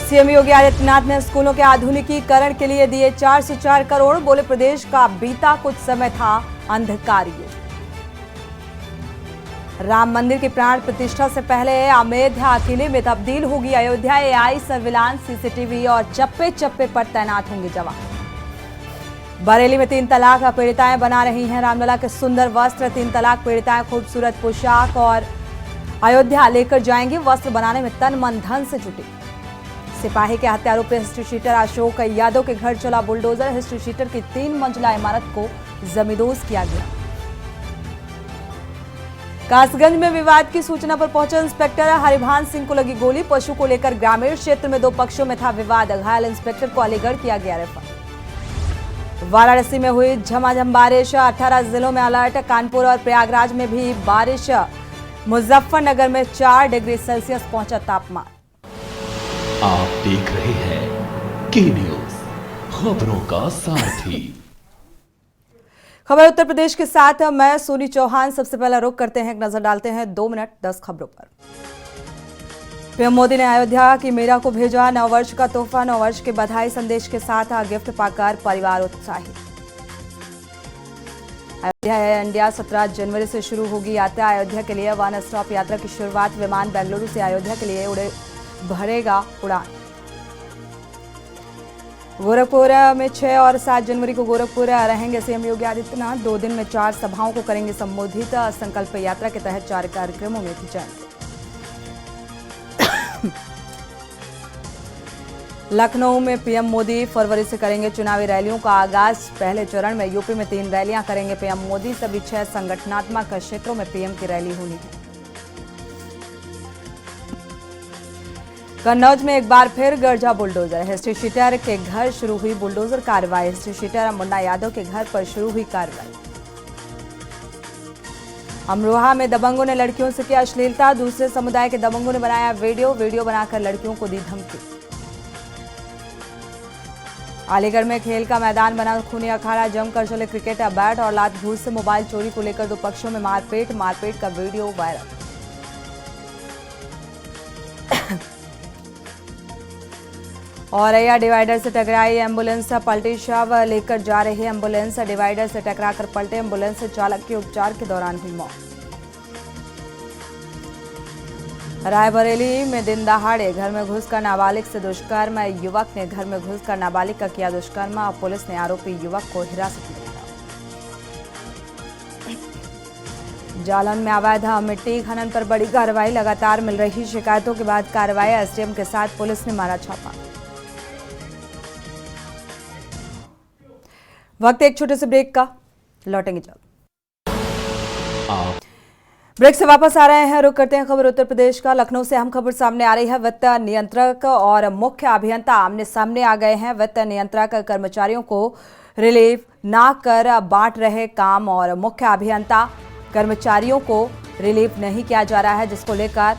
CM Yogi Adityanath ने स्कूलों के आधुनिकीकरण के लिए दिए 404 करोड़। बोले प्रदेश का बीता कुछ समय था अंधकार युग। राम मंदिर की प्राण प्रतिष्ठा से पहले अयोध्या किले में तब्दील होगी अयोध्या। एआई सर्विलांस, सीसीटीवी और चप्पे चप्पे पर तैनात होंगे जवान। बरेली में 3 तलाक पीड़िताएं बना रही हैं रामलला के सुंदर वस्त्र। 3 तलाक पीड़िताएं खूबसूरत पोशाक और अयोध्या लेकर जाएंगी। वस्त्र बनाने में तन मन धन से जुटी। सिपाही के हत्यारोपी हिस्ट्री शीटर अशोक यादव के घर चला बुलडोजर। हिस्ट्री शीटर की 3 मंजिला इमारत को जमींदोज किया गया। कासगंज में विवाद की सूचना पर पहुंचे इंस्पेक्टर। हरिभान सिंह को लगी गोली। पशु को लेकर ग्रामीण क्षेत्र में 2 पक्षों में था विवाद। घायल इंस्पेक्टर को अलीगढ़ किया गया रेफर। वाराणसी में हुई झमाझम बारिश। 18 जिलों में अलर्ट। कानपुर और प्रयागराज में भी बारिश। मुजफ्फरनगर में 4 डिग्री सेल्सियस पहुंचा तापमान। आप देख रहे हैं के न्यूज, खबरों का सारथी। खबर उत्तर प्रदेश के साथ मैं सोनी चौहान। सबसे पहला रुख करते हैं, एक नजर डालते हैं 2 मिनट 10 खबरों पर। पीएम मोदी ने अयोध्या की मीरा को भेजा नववर्ष का तोहफा। नववर्ष के बधाई संदेश के साथ गिफ्ट पाकर परिवार उत्साहित। अयोध्या इंडिया 17 जनवरी से शुरू होगी यात्रा। अयोध्या के लिए वन स्टॉप यात्रा की शुरुआत। विमान बेंगलुरु से अयोध्या के लिए भरेगा उड़ान। गोरखपुर में 6 और 7 जनवरी को गोरखपुर रहेंगे सीएम योगी आदित्यनाथ। 2 दिन में 4 सभाओं को करेंगे संबोधित। संकल्प यात्रा के तहत 4 कार्यक्रमों में भी जाएंगे। लखनऊ में पीएम मोदी फरवरी से करेंगे चुनावी रैलियों का आगाज। पहले चरण में यूपी में 3 रैलियां करेंगे पीएम मोदी। सभी 6 संगठनात्मक क्षेत्रों में पीएम की रैली होनी है। कन्नौज में एक बार फिर गरजा बुलडोजर। हिस्ट्री शीटर के घर शुरू हुई बुलडोजर कार्रवाई। हिस्ट्री शीटर मुन्ना यादव के घर पर शुरू हुई कार्रवाई। अमरोहा में दबंगों ने लड़कियों से की अश्लीलता। दूसरे समुदाय के दबंगों ने बनाया वीडियो बनाकर लड़कियों को दी धमकी। अलीगढ़ में खेल का मैदान बना खूनी अखाड़ा। जमकर चले क्रिकेट। बैट और लात घूस से मोबाइल चोरी को लेकर 2 पक्षों में मारपीट का वीडियो वायरल। औरैया डिवाइडर से टकराई एम्बुलेंस। पलटी शव लेकर जा रही एम्बुलेंस। डिवाइडर से टकराकर पलटे एम्बुलेंस। चालक की उपचार के दौरान हुई मौत। रायबरेली में दिन दहाड़े घर में घुसकर नाबालिग से दुष्कर्म। युवक ने घर में घुसकर नाबालिग का किया दुष्कर्म। पुलिस ने आरोपी युवक को हिरासत में लिया। जालन में अवैध मिट्टी खनन पर बड़ी कार्रवाई। लगातार मिल रही शिकायतों के बाद कार्रवाई। एसडीएम के साथ पुलिस ने मारा छापा। वक्त एक छोटे से ब्रेक का, लौटेंगे जल्द। ब्रेक से वापस आ रहे हैं, रुक करते हैं खबर उत्तर प्रदेश का। लखनऊ से अहम खबर सामने आ रही है। वित्त नियंत्रक और मुख्य अभियंता आमने सामने आ गए हैं। वित्त नियंत्रक कर्मचारियों को रिलीफ ना कर बांट रहे काम और मुख्य अभियंता कर्मचारियों को रिलीफ नहीं किया जा रहा है, जिसको लेकर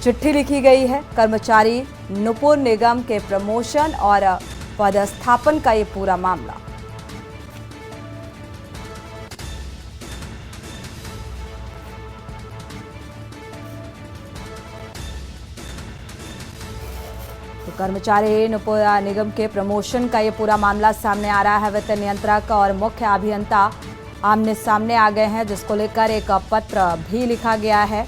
चिट्ठी लिखी गई है। कर्मचारी नुपुर निगम के प्रमोशन और पदस्थापन का ये पूरा मामला। तो कर्मचारी नुपुर निगम के प्रमोशन का ये पूरा मामला सामने आ रहा है। वित्त नियंत्रक और मुख्य अभियंता आमने सामने आ गए हैं, जिसको लेकर एक पत्र भी लिखा गया है।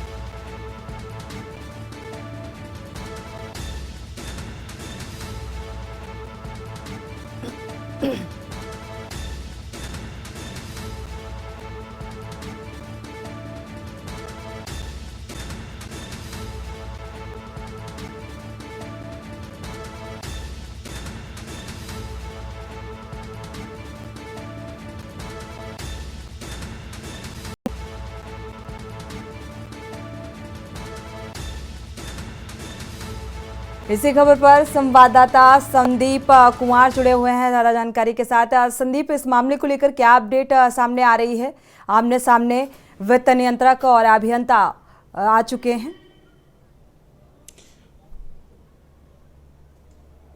इसी खबर पर संवाददाता संदीप कुमार जुड़े हुए हैं ज्यादा जानकारी के साथ। संदीप, इस मामले को लेकर क्या अपडेट सामने आ रही है? आमने सामने वित्त नियंत्रक और अभियंता आ चुके हैं।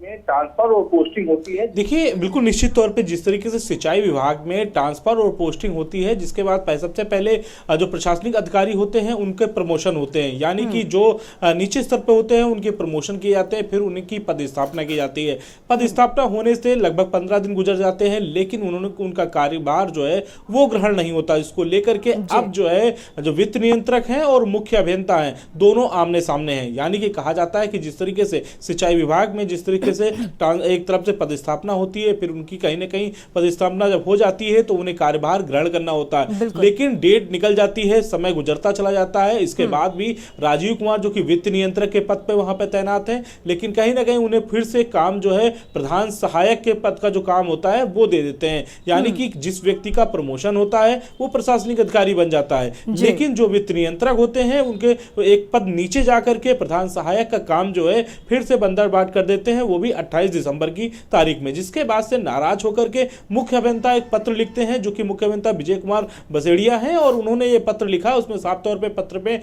में ट्रांसफर और पोस्टिंग होती है? देखिए, बिल्कुल निश्चित तौर पे जिस तरीके से सिंचाई विभाग में ट्रांसफर और पोस्टिंग होती है, जिसके बाद सबसे पहले जो प्रशासनिक अधिकारी होते हैं उनके प्रमोशन होते हैं, यानी कि जो नीचे स्तर पे होते हैं उनके प्रमोशन किए जाते हैं, फिर उनकी पदस्थापना की जाती है। पदस्थापना होने से लगभग 15 दिन गुजर जाते हैं, लेकिन उनका कार्यभार जो है वो ग्रहण नहीं होता। इसको लेकर के अब जो है जो वित्त नियंत्रक हैं और मुख्य अभियंता हैं दोनों आमने सामने हैं। यानी कि कहा जाता है कि जिस तरीके से सिंचाई विभाग में जिस तरीके से एक तरफ से पदस्थापना होती है, फिर उनकी कहीं ना कहीं पदस्थापना जब हो जाती है तो उन्हें कार्यभार ग्रहण करना होता है, लेकिन डेट निकल जाती है, समय गुजरता चला जाता है। इसके बाद भी राजीव कुमार जो कि वित्त नियंत्रक के पद पे वहां पे तैनात हैं, लेकिन कहीं ना कहीं उन्हें फिर से काम जो है प्रधान सहायक के पद का जो काम होता है वो दे देते हैं। यानी कि जिस व्यक्ति का प्रमोशन होता है वो प्रशासनिक अधिकारी बन जाता है, लेकिन जो वित्त नियंत्रक होते हैं उनके एक पद नीचे जाकर के प्रधान सहायक का काम जो है फिर से बंदरबाट कर देते हैं, वो भी 28 दिसंबर की तारीख में। जिसके बाद से नाराज होकर के मुख्य अभियंता एक पत्र लिखते हैं, जो कि मुख्य अभियंता विजय कुमार बसेड़िया हैं, और उन्होंने ये पत्र लिखा। उसमें साफ तौर पे पत्र पे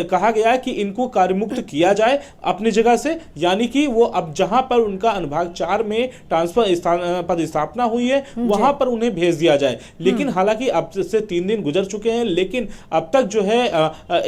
कहा गया है कि इनको कार्यमुक्त किया जाए अपनी जगह से, यानी कि वो अब जहां पर उनका अनुभाग 4 में ट्रांसफर पदस्थापना हुई है वहां पर उन्हें भेज दिया जाए। लेकिन हालांकि अब से 3 दिन गुजर चुके हैं, लेकिन अब तक जो है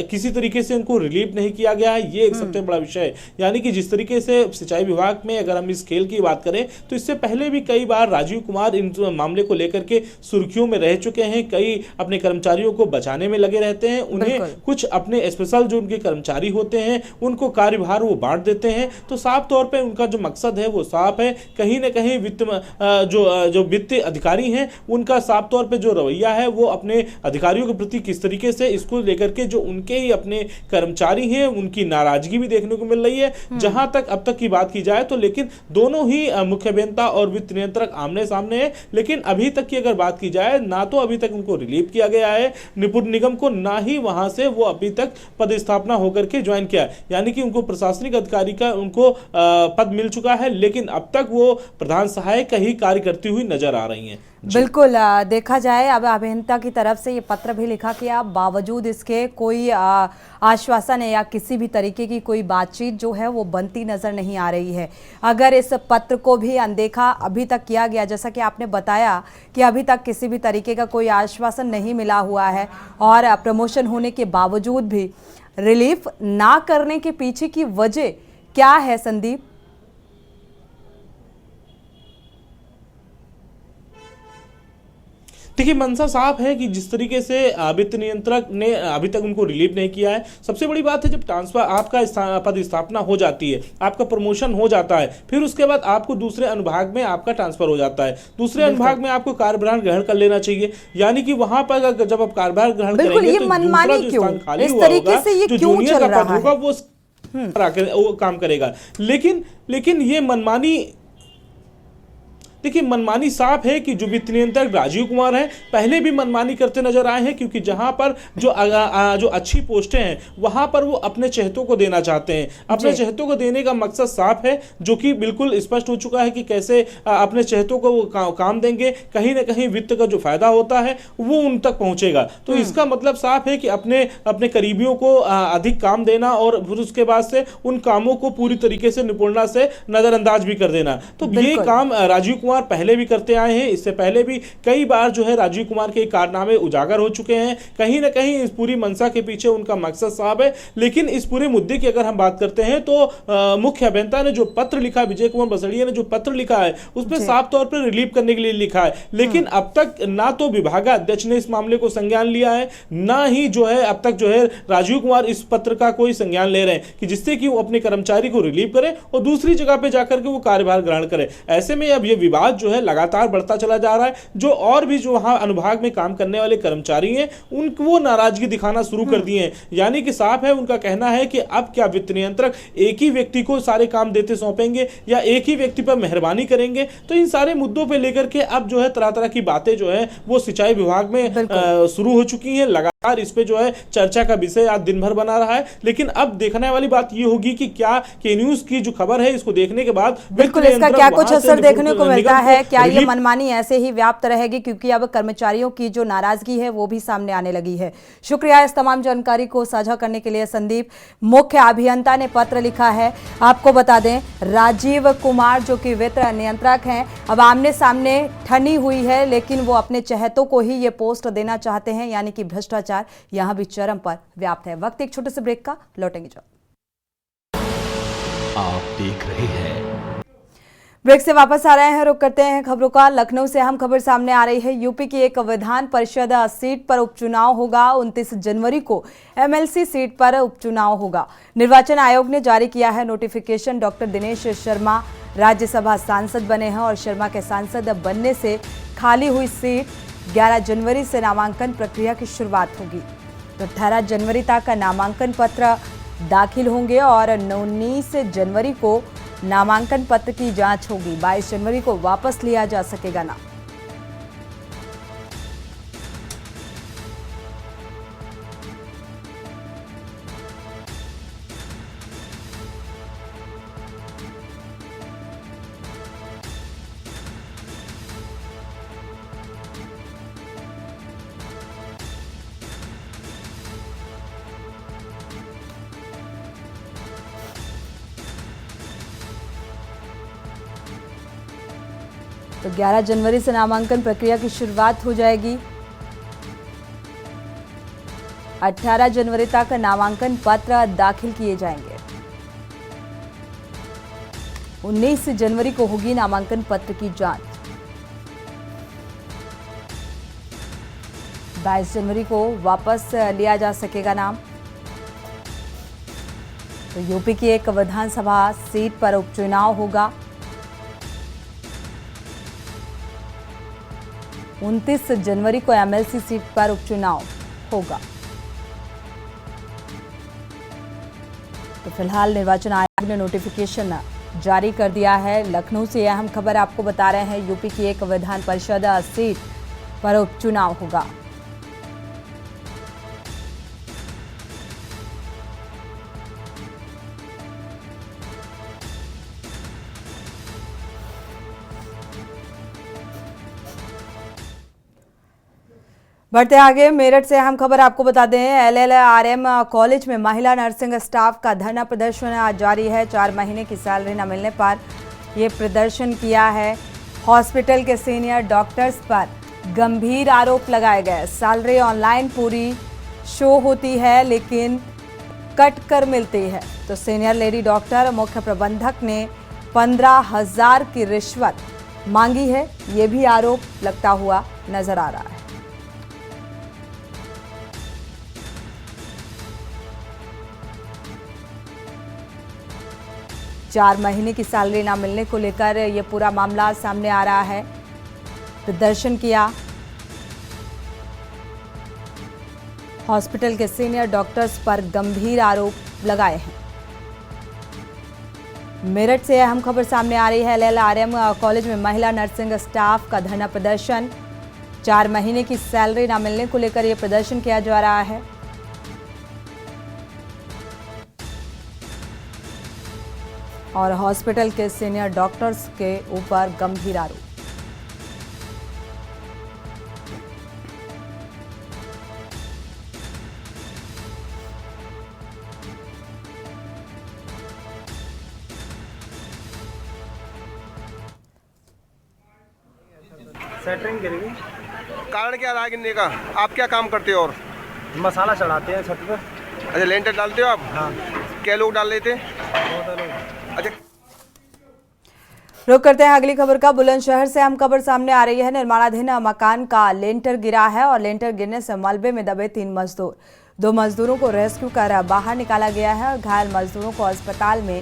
किसी तरीके से उनको रिलीव नहीं किया गया है। ये एक सबसे बड़ा विषय है। यानी कि जिस तरीके से सिंचाई विभाग में अगर हम इस खेल की बात करें तो इससे पहले भी कई बार राजीव कुमार इन मामले को लेकर के सुर्खियों में रह चुके हैं। कई अपने कर्मचारियों को बचाने में लगे रहते हैं, उन्हें कुछ अपने स्पेशल जो उनके कर्मचारी होते हैं उनको कार्यभार वो बांट देते हैं। तो साफ तौर पे उनका जो मकसद है वो साफ है। कहीं ना कहीं जो वित्तीय अधिकारी हैं उनका साफ तौर पे जो रवैया है वो अपने अधिकारियों के प्रति किस तरीके से इसको लेकर के जो उनके ही अपने कर्मचारी हैं उनकी नाराजगी भी देखने को मिल रही है। जहां तक अब तक की बात की जाए तो लेकिन दोनों ही मुख्य अभियंता और वित्त नियंत्रक आमने सामने है, लेकिन अभी तक की अगर बात की जाए ना तो अभी तक उनको रिलीव किया गया है निपुण निगम को, ना ही वहां से वो अभी तक पदस्थापना होकर के ज्वाइन किया है। यानी कि उनको प्रशासनिक अधिकारी का उनको पद मिल चुका है, लेकिन अब तक वो प्रधान सहायक का ही कार्य करती हुई नजर आ रही हैं। बिल्कुल, देखा जाए अब अभियंता की तरफ से ये पत्र भी लिखा गया, बावजूद इसके कोई आश्वासन या किसी भी तरीके की कोई बातचीत जो है वो बनती नजर नहीं आ रही है। अगर इस पत्र को भी अनदेखा अभी तक किया गया, जैसा कि आपने बताया कि अभी तक किसी भी तरीके का कोई आश्वासन नहीं मिला हुआ है और प्रमोशन होने के बावजूद भी रिलीफ ना करने के पीछे की वजह क्या है संदीप? देखिए, मंशा साफ है कि जिस तरीके से वित्त नियंत्रक ने अभी तक उनको रिलीव नहीं किया है। सबसे बड़ी बात है जब ट्रांसफर आपका पदस्थापना हो जाती है, आपका प्रमोशन हो जाता है, फिर उसके बाद आपको दूसरे अनुभाग में आपका ट्रांसफर हो जाता है, दूसरे अनुभाग में आपको कार्यभार ग्रहण कर लेना चाहिए। यानी कि वहां पर जब आप कार्यभार ग्रहण करेंगे तो दूसरा जो स्थान खाली हुआ होगा, जो जूनियर का पद होगा वो काम करेगा। लेकिन ये मनमानी, देखिए मनमानी साफ है कि जो वित्त नियंत्रक राजीव कुमार हैं पहले भी मनमानी करते नजर आए हैं, क्योंकि जहां पर जो अच्छी पोस्टें हैं वहां पर वो अपने चहेतों को देना चाहते हैं। अपने चहेतों को देने का मकसद साफ है, जो कि बिल्कुल स्पष्ट हो चुका है कि कैसे अपने चहेतों को वो काम देंगे। कहीं ना कहीं वित्त का जो फायदा होता है वो उन तक पहुंचेगा। तो इसका मतलब साफ है कि अपने करीबियों को अधिक काम देना और फिर उसके बाद से उन कामों को पूरी तरीके से निपुणता से नजरअंदाज भी कर देना। तो ये काम राजीव कुमार पहले भी करते आए हैं। इससे पहले भी कई बार जो है राजीव कुमार के कारनामे उजागर हो चुके हैं। कहीं ना कहीं इस पूरी मंशा के पीछे उनका मकसद साफ है। लेकिन इस पूरे मुद्दे की अगर हम बात करते हैं तो मुख्य अभियंता ने जो पत्र लिखा, विजय कुमार बसेड़िया ने जो पत्र लिखा है उसमें साफ तौर पर रिलीव करने के लिए लिखा है, लेकिन अब तक ना तो विभागाध्यक्ष ने इस मामले को संज्ञान लिया है, ना ही जो है अब तक जो है राजीव कुमार इस पत्र का कोई संज्ञान ले रहे हैं कि जिससे कि वो अपने कर्मचारी को रिलीव करे और दूसरी जगह पे जाकर के वो कार्यभार ग्रहण करे। ऐसे में अब ये विवाद जो है लगातार बढ़ता चला जा रहा है। जो और भी जो वहां अनुभाग में काम करने वाले कर्मचारी हैं उनको वो नाराजगी दिखाना शुरू कर दिए हैं। यानी कि साफ है, उनका कहना है कि अब क्या वित्त नियंत्रक एक ही व्यक्ति को सारे काम देते सौंपेंगे या एक ही व्यक्ति पर मेहरबानी करेंगे। तो इन सारे मुद्दों पर लेकर के अब जो है तरह तरह की बातें जो है वो सिंचाई विभाग में शुरू हो चुकी हैं। लगातार इस पे जो है चर्चा का विषय आज दिन भर बना रहा है। लेकिन अब देखने वाली बात ये होगी कि क्या के न्यूज की जो खबर है इसको देखने के बाद बिल्कुल इसका क्या कुछ असर देखने को मिलता लगता है क्या ये रिलीफ मनमानी ऐसे ही व्याप्त रहेगी, क्योंकि अब कर्मचारियों की जो नाराजगी है वो भी सामने आने लगी है। शुक्रिया इस तमाम जानकारी को साझा करने के लिए संदीप। मुख्य अभियंता ने पत्र लिखा है। आपको बता दें, राजीव कुमार जो कि वित्त नियंत्रक हैं, अब आमने सामने ठनी हुई है, लेकिन वो अपने चहेतों को ही ये पोस्ट देना चाहते हैं, यानी कि भ्रष्टाचार यहां भी चरम पर व्याप्त है। वक्त एक छोटे से ब्रेक का, लौटेंगे जब। आप देख रहे हैं ब्रेक से वापस आ रहे हैं, रुक करते हैं खबरों का। लखनऊ से अहम खबर सामने आ रही है। यूपी की एक विधान परिषद सीट पर उपचुनाव होगा। 29 जनवरी को एमएलसी सीट पर उपचुनाव होगा। निर्वाचन आयोग ने जारी किया है नोटिफिकेशन। डॉक्टर दिनेश शर्मा राज्यसभा सांसद बने हैं और शर्मा के सांसद बनने से खाली हुई सीट 11 जनवरी से नामांकन प्रक्रिया की शुरुआत होगी। तो 18 जनवरी तक नामांकन पत्र दाखिल होंगे और 19 जनवरी को नामांकन पत्र की जांच होगी। 22 जनवरी को वापस लिया जा सकेगा नाम। तो 11 जनवरी से नामांकन प्रक्रिया की शुरुआत हो जाएगी। 18 जनवरी तक नामांकन पत्र दाखिल किए जाएंगे। 19 जनवरी को होगी नामांकन पत्र की जांच। 22 जनवरी को वापस लिया जा सकेगा नाम। तो यूपी की एक विधानसभा सीट पर उपचुनाव होगा। 29 जनवरी को एमएलसी सीट पर उपचुनाव होगा। तो फिलहाल निर्वाचन आयोग ने नोटिफिकेशन जारी कर दिया है। लखनऊ से अहम खबर आपको बता रहे हैं। यूपी की एक विधान परिषद सीट पर उपचुनाव होगा। बढ़ते आगे, मेरठ से अहम खबर आपको बता दें। एलएलआरएम कॉलेज में महिला नर्सिंग स्टाफ का धरना प्रदर्शन आज जारी है। 4 महीने की सैलरी न मिलने पर यह प्रदर्शन किया है। हॉस्पिटल के सीनियर डॉक्टर्स पर गंभीर आरोप लगाए गए। सैलरी ऑनलाइन पूरी शो होती है लेकिन कट कर मिलती है। तो सीनियर लेडी डॉक्टर मुख्य प्रबंधक ने 15,000 की रिश्वत मांगी है, ये भी आरोप लगता हुआ नजर आ रहा है। चार महीने की सैलरी ना मिलने को लेकर यह पूरा मामला सामने आ रहा है। प्रदर्शन किया। हॉस्पिटल के सीनियर डॉक्टर्स पर गंभीर आरोप लगाए हैं। मेरठ से अहम खबर सामने आ रही है। एलएलआरएम कॉलेज में महिला नर्सिंग स्टाफ का धरना प्रदर्शन। 4 महीने की सैलरी ना मिलने को लेकर यह प्रदर्शन किया जा रहा है। और हॉस्पिटल के सीनियर डॉक्टर्स के ऊपर गंभीर आरोप। सेटरिंग गिरेगी। कारण क्या रहा गिरने का? आप क्या काम करते हो? और मसाला चढ़ाते हैं छत पे। अच्छा, लेंटर डालते हो आप? हाँ। क्या लोग डाल लेते? अच्छा, रुक करते हैं अगली खबर का। बुलंदशहर से हम खबर सामने आ रही है। निर्माणाधीन मकान का लेंटर गिरा है और लेंटर गिरने से मलबे में दबे 3 मजदूर। 2 मजदूरों को रेस्क्यू कर बाहर निकाला गया है और घायल मजदूरों को अस्पताल में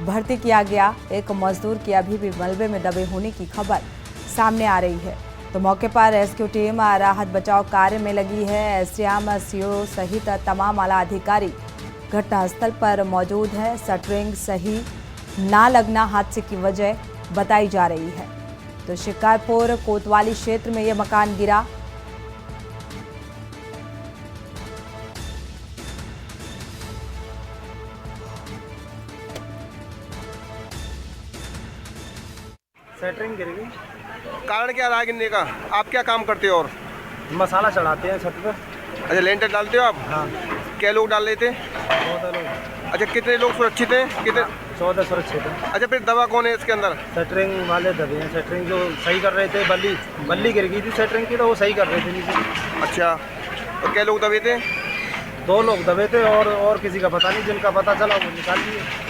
भर्ती किया गया। एक मजदूर की अभी भी मलबे में दबे होने की खबर सामने आ रही है। तो मौके पर रेस्क्यू टीम राहत बचाव कार्य में लगी है। एसडीएम, सीओ सहित तमाम आला अधिकारी घटनास्थल पर मौजूद है। शटरिंग सही ना लगना हादसे की वजह बताई जा रही है। तो शिकारपुर कोतवाली क्षेत्र में यह मकान गिरा। सेटरिंग गिर गई। कारण क्या रहा गिरने का? आप क्या काम करते हो? और मसाला चढ़ाते हैं छत पे। अच्छा, लेंटर डालते हो आप? हाँ। क्या लोग डाल रहे थे? 14 लोग। अच्छा, कितने लोग सुरक्षित हैं? कितने? 14 सुरक्षित है। अच्छा, फिर दवा कौन है इसके अंदर? सेटरिंग वाले दबे हैं। सेटरिंग जो सही कर रहे थे, बल्ली गिर गई थी सेटरिंग की, तो वो सही कर रहे थे नीचे। अच्छा, तो क्या लोग दबे थे? 2 लोग दबे थे और किसी का पता नहीं। जिनका पता चला वो निकाल दिए।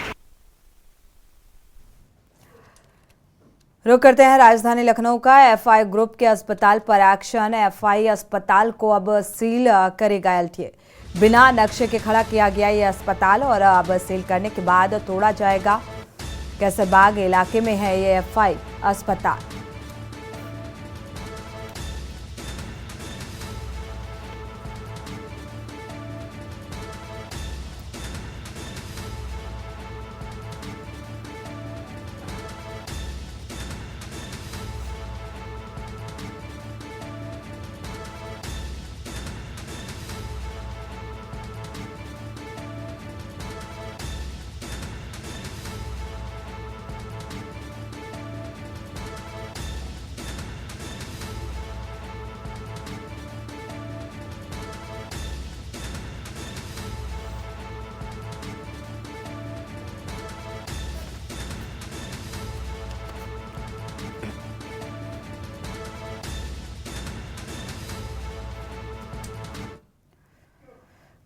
रुक करते हैं राजधानी लखनऊ का। एफआई ग्रुप के अस्पताल पर एक्शन। एफआई अस्पताल को अब सील करेगा एलटीए। बिना नक्शे के खड़ा किया गया ये अस्पताल और अब सील करने के बाद तोड़ा जाएगा। कैसरबाग इलाके में है ये एफआई अस्पताल।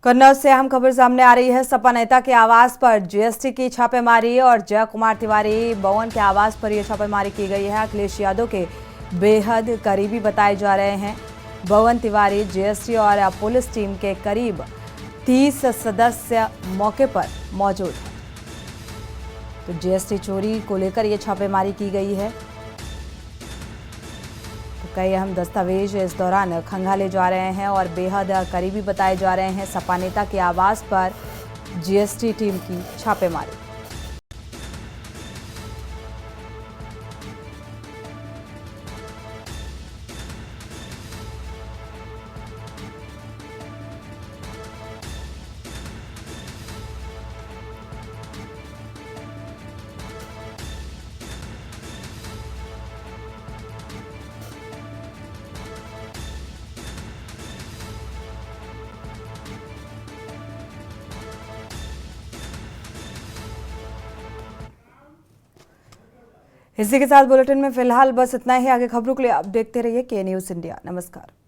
कन्नौज से अहम खबर सामने आ रही है। सपा नेता के आवास पर जीएसटी की छापेमारी और जय कुमार तिवारी बवन के आवास पर यह छापेमारी की गई है। अखिलेश यादव के बेहद करीबी बताए जा रहे हैं बवन तिवारी। जीएसटी और पुलिस टीम के करीब 30 सदस्य मौके पर मौजूद हैं। तो जीएसटी चोरी को लेकर यह छापेमारी की गई है। कई अहम दस्तावेज इस दौरान खंगाले जा रहे हैं और बेहद करीबी बताए जा रहे हैं। सपा नेता के आवास पर जीएसटी टीम की छापेमारी। इसी के साथ बुलेटिन में फिलहाल बस इतना ही। आगे खबरों के लिए आप देखते रहिए के न्यूज़ इंडिया। नमस्कार।